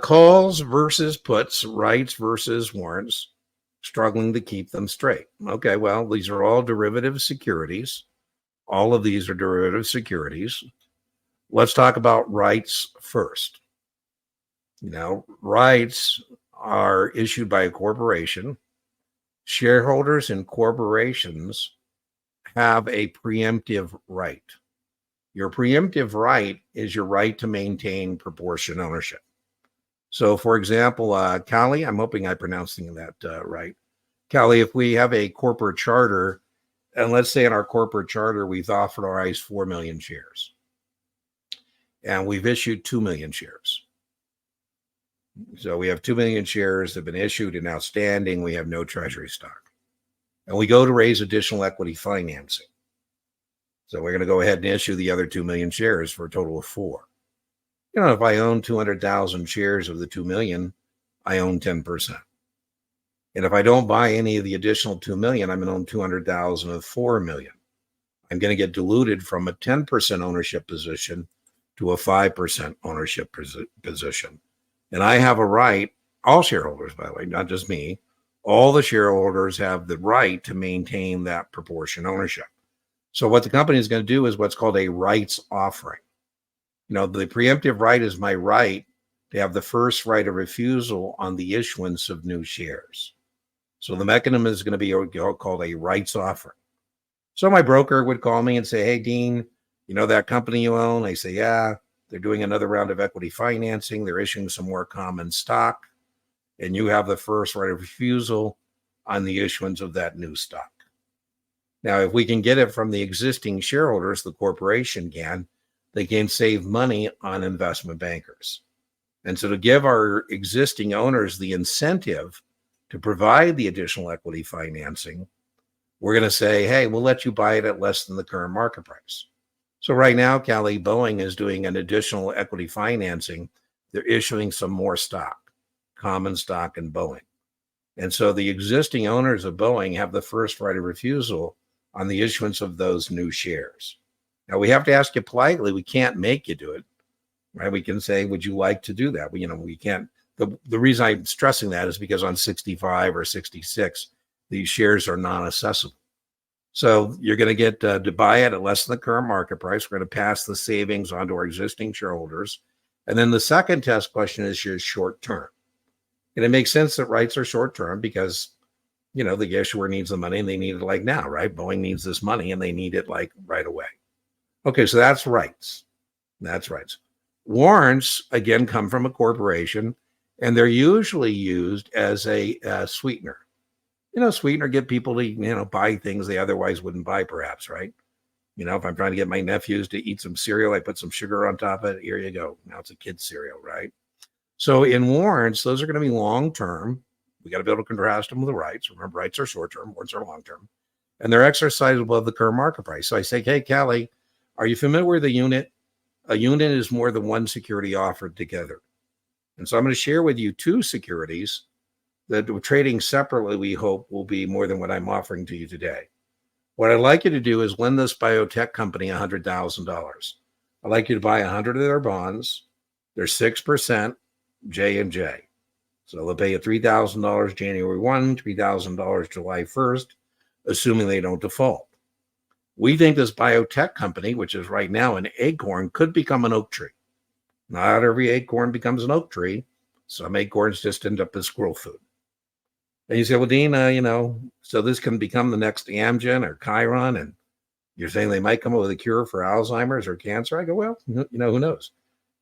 Calls versus puts, rights versus warrants, struggling to keep them straight. Okay, well, these are all derivative securities. All of these are derivative securities. Let's talk about rights first. Rights are issued by a corporation. Shareholders in corporations have a preemptive right. Your preemptive right is your right to maintain proportion ownership. So, for example, Callie, I'm hoping I'm pronouncing that right. Callie, if we have a corporate charter, and let's say in our corporate charter, we've authorized 4 million shares, and we've issued 2 million shares. So we have 2 million shares that have been issued and outstanding. We have no treasury stock. And we go to raise additional equity financing. So we're going to go ahead and issue the other 2 million shares for a total of 4. If I own 200,000 shares of the 2 million, I own 10%. And if I don't buy any of the additional 2 million, I'm going to own 200,000 of 4 million. I'm going to get diluted from a 10% ownership position to a 5% ownership position. And I have a right, all shareholders, by the way, not just me, all the shareholders have the right to maintain that proportion ownership. So what the company is going to do is what's called a rights offering. The preemptive right is my right to have the first right of refusal on the issuance of new shares. So the mechanism is going to be called a rights offering. So my broker would call me and say, hey, Dean, that company you own? I say, yeah, they're doing another round of equity financing. They're issuing some more common stock. And you have the first right of refusal on the issuance of that new stock. Now, if we can get it from the existing shareholders, the corporation they can save money on investment bankers. And so to give our existing owners the incentive to provide the additional equity financing, we're going to say, hey, we'll let you buy it at less than the current market price. So right now, Callie, Boeing is doing an additional equity financing. They're issuing some more stock, common stock in Boeing. And so the existing owners of Boeing have the first right of refusal on the issuance of those new shares. Now, we have to ask you politely. We can't make you do it, right? We can say, would you like to do that? We can't. The reason I'm stressing that is because on 65 or 66, these shares are non-assessable. So you're going to get to buy it at less than the current market price. We're going to pass the savings on to our existing shareholders. And then the second test question is your short term. And it makes sense that rights are short term because, the issuer needs the money and they need it like now, right? Boeing needs this money and they need it like right away. Okay, so that's rights. That's rights. Warrants, again, come from a corporation, and they're usually used as a sweetener. Sweetener, get people to, buy things they otherwise wouldn't buy, perhaps, right? If I'm trying to get my nephews to eat some cereal, I put some sugar on top of it. Here you go. Now it's a kid's cereal, right? So in warrants, those are going to be long-term. We got to be able to contrast them with the rights. Remember, rights are short-term, warrants are long-term. And they're exercised above the current market price. So I say, hey, Callie, are you familiar with a unit? A unit is more than one security offered together. And so I'm going to share with you 2 securities that trading separately, we hope, will be more than what I'm offering to you today. What I'd like you to do is lend this biotech company $100,000. I'd like you to buy 100 of their bonds. They're 6% J&J. So they'll pay you $3,000 January 1, $3,000 July 1st, assuming they don't default. We think this biotech company, which is right now an acorn, could become an oak tree. Not every acorn becomes an oak tree. Some acorns just end up as squirrel food. And you say, well, Dean, so this can become the next Amgen or Chiron, and you're saying they might come up with a cure for Alzheimer's or cancer? I go, well, who knows?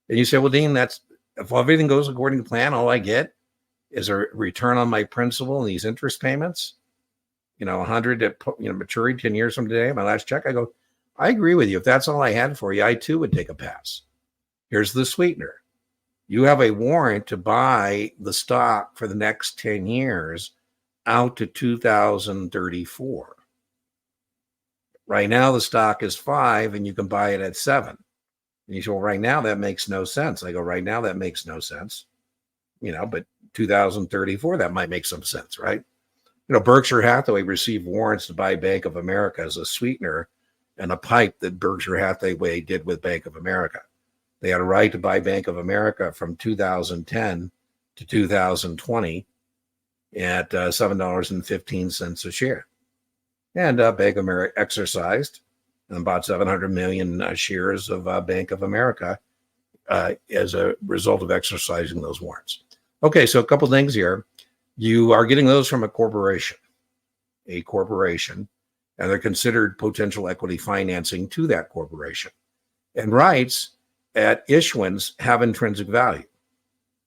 And you say, well, Dean, if everything goes according to plan, all I get is a return on my principal and these interest payments, 100 at maturity 10 years from today, my last check. I go, I agree with you. If that's all I had for you, I too would take a pass. Here's the sweetener. You have a warrant to buy the stock for the next 10 years out to 2034. Right now, the stock is 5 and you can buy it at 7. And you say, well, right now that makes no sense. I go, right now that makes no sense. But 2034, that might make some sense, right? Berkshire Hathaway received warrants to buy Bank of America as a sweetener and a pipe that Berkshire Hathaway did with Bank of America. They had a right to buy Bank of America from 2010 to 2020 at $7.15 a share. And Bank of America exercised and bought 700 million shares of Bank of America as a result of exercising those warrants. Okay, so a couple things here. You are getting those from a corporation, and they're considered potential equity financing to that corporation. And rights at issuance have intrinsic value,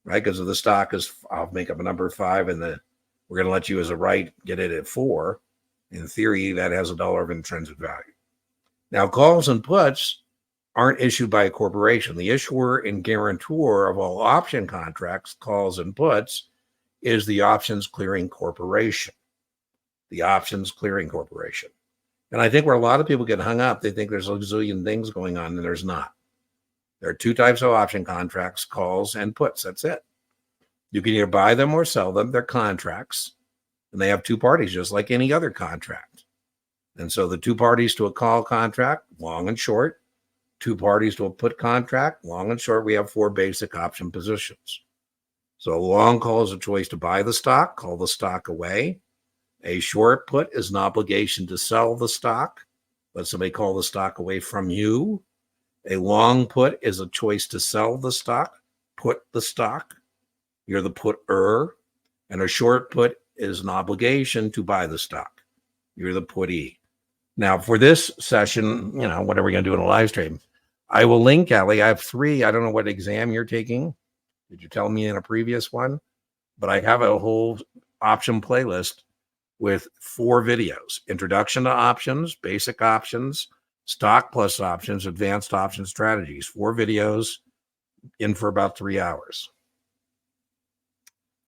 right? Because if the stock is, I'll make up a number 5, and we're going to let you as a right get it at 4. In theory, that has $1 of intrinsic value. Now, calls and puts aren't issued by a corporation. The issuer and guarantor of all option contracts, calls and puts, is the Options Clearing Corporation. The Options Clearing Corporation. And I think where a lot of people get hung up, they think there's a zillion things going on, and there's not. There are 2 types of option contracts, calls and puts. That's it. You can either buy them or sell them. They're contracts, and they have 2 parties, just like any other contract. And so the 2 parties to a call contract, long and short, 2 parties to a put contract, long and short, we have 4 basic option positions. So a long call is a choice to buy the stock, call the stock away. A short put is an obligation to sell the stock. Let somebody call the stock away from you. A long put is a choice to sell the stock, put the stock. You're the putter. And a short put is an obligation to buy the stock. You're the puttee. Now, for this session, what are we going to do in a live stream? I will link, Allie. I have 3. I don't know what exam you're taking. Did you tell me in a previous one? But I have a whole option playlist with 4 videos: introduction to options, basic options, stock plus options, advanced option strategies. 4 videos in for about 3 hours.